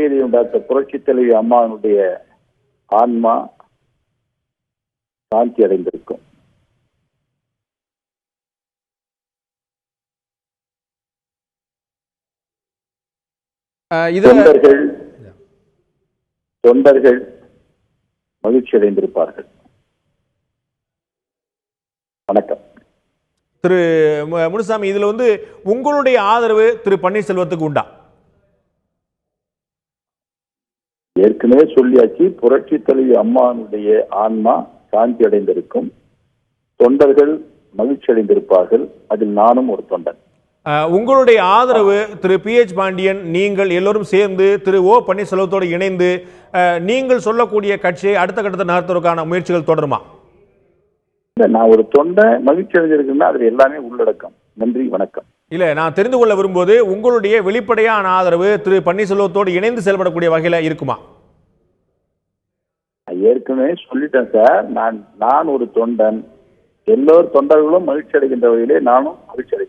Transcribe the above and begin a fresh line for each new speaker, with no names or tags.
இதயம் டாக்டர் புரட்சி தலைவி அம்மாவுடைய ஆன்மா சாந்தி அடைந்திருக்கும். தொண்டர்கள் மகிழ்ச்சி அடைந்திருப்பார்கள். வணக்கம்.
திரு முனுசாமி, இதுல உங்களுடைய ஆதரவு திரு பன்னீர்செல்வத்துக்கு உண்டா?
ஏற்கனவே சொல்லியாச்சு, புரட்சி தலைவி அம்மானுடைய ஆன்மா சாந்தி அடைந்திருக்கும், தொண்டர்கள் மகிழ்ச்சி அடைந்திருப்பார்கள். அதில் நானும் ஒரு தொண்டன்.
உங்களுடைய ஆதரவு திரு PH பாண்டியன், நீங்கள் எல்லோரும் சேர்ந்து திரு O பன்னீர்செல்வத்தோடு இணைந்து நீங்கள் சொல்லக்கூடிய கட்சியை அடுத்த கட்டத்தை நகர்த்துவதற்கான முயற்சிகள் தொடருமா?
நான் ஒரு தொண்டை மகிழ்ச்சி அடைஞ்சிருக்குன்னா அது எல்லாமே உள்ளடக்கம். நன்றி, வணக்கம்.
இல்ல, நான் தெரிந்து கொள்ள விரும்புவது உங்களுடைய வெளிப்படையான ஆதரவு திரு பன்னீர்செல்வத்தோடு இணைந்து செயல்படக்கூடிய வகையில இருக்குமா?
ஏற்கனவே சொல்லிட்டேன் சார். நான் ஒரு தொண்டன், எல்லோரும் தொண்டர்களும் மகிழ்ச்சி அடைகின்ற வகையிலே நானும் மகிழ்ச்சி அடைகிறேன்.